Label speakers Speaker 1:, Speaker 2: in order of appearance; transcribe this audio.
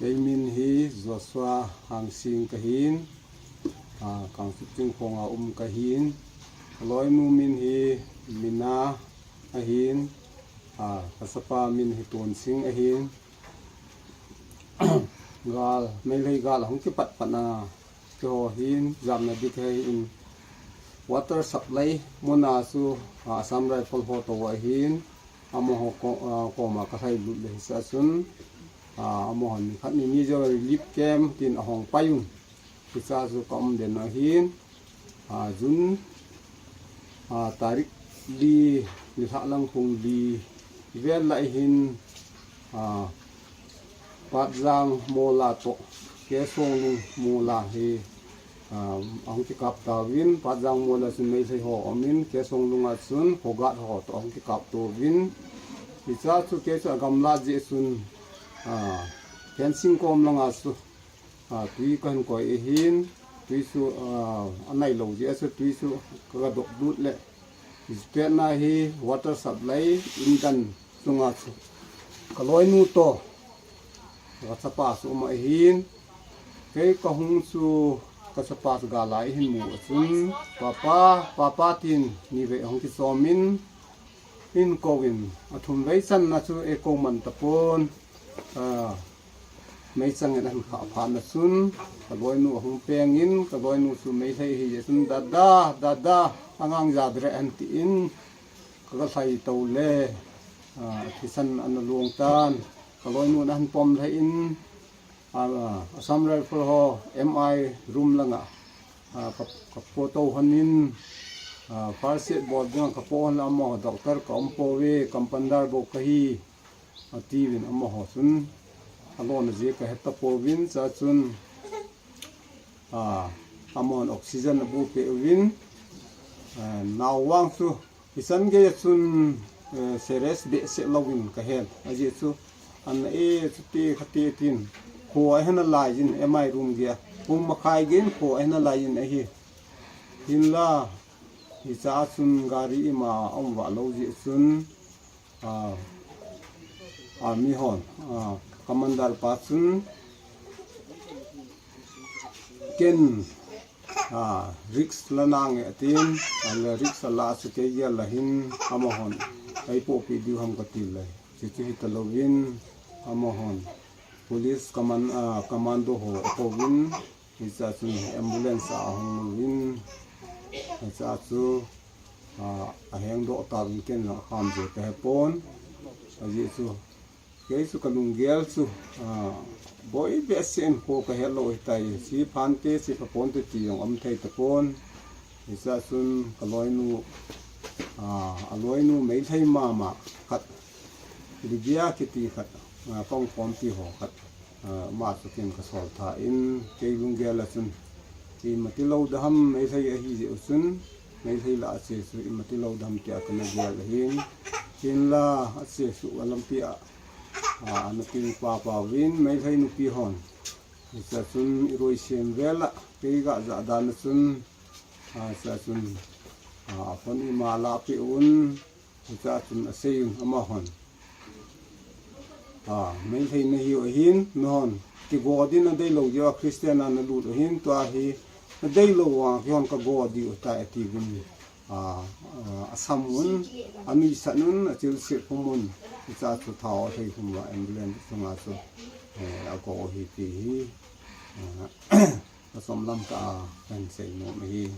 Speaker 1: cái min hi Joshua hàng sinh cái hin càng sức chinh phong cái hin lối nu min hi mina cái hin kasapa min hi tuần sinh cái hin gal mấy lấy gal không cái bát pana cái hồ hin giảm là đi cái in water supply mona su Assam Rifle ho to wa hin amo ko ma ka thai lu le sa sun amo han khat ni jo relief camp tin ahong payun ki sa su kom den na hin jun tarik di tha lang phung di vel lai hin pat jang mola to ke song mola hi ông chỉ cặp tàu vin phát giang mua là xin mấy thầy họ min kế sông lung ở xuân hồ gạt họ to ông chỉ cặp tàu vin thì sao chú kế cho gam lá dễ xuân kén sinh com lăng ở xuân tuy cần coi hin tuy su anh này lâu dễ su tuy su cái độc đút lệ thì này hi water supply in cần lung ở xuân cái lối nu to và sắp pa su mà hin cái kahung su kasapat galai hin mu sun papa tin ni ve hong ki somin in kovin athum vei san na chu eko man tapon mấy sang cái đàn khảo phán là sun cái bôi nu hong peng in cái bôi nu su mấy thầy hi sun dada angang za dre an ti in cái thầy tàu le thì san an luong tan cái bôi nu đàn pom thầy in Assam Rifle ho MI room langa photo hanin first aid board ng kapon amo doctor ka umpowe kampandar bo kahi ativin amo hosun alon je ka heta povin cha chun amon oxygen bu pe win nawang su isan ge chun seres be se lowin ka hen aje chu an e ti khati tin khô ấy nó lại in em ai room kia cùng mà khai gen khô ấy nó lại in ấy hin la thì cha sun gari mà ông vợ lâu dị sun mi hòn commander pa sun ken risk la nang tin al risk la su ke ya la hin amahon ai po pi du ham katil lai chi chi talovin amahon police commando ho kovin isa chu ambulance hong win isa chu heng do ta wi ken kham je te pon aji chu ke chu kalung gel chu boy be sen ko ka hello tai si phan te si pon te ti yong am thei te pon isa chun kaloi nu aloi nu mei thei ma khat libya kiti khat phong phong ti ho khat ma su ken ka sol tha in ke lung gel chun ti mati lo dam mai thai a hi je chun mai thai la che su i mati lo dam ti a kana gel hin la a che su alam pi an tin pa win mai thai nu pi hon sa chun i roi sem vela ke ga za dan chun sa chun phon i ma la pi un sa chun a sei ama hon mấy thầy này hiểu hin non thì god đi nó đây lâu giờ Christian nó lụt hin toa hi nó đây lâu khi on cả god đi tại thì vinh Assam un ami sanun chil se kumun cha chu thao thei khum wa ambulance sunga chu ko hi ti hi som lam ka kan sei no hi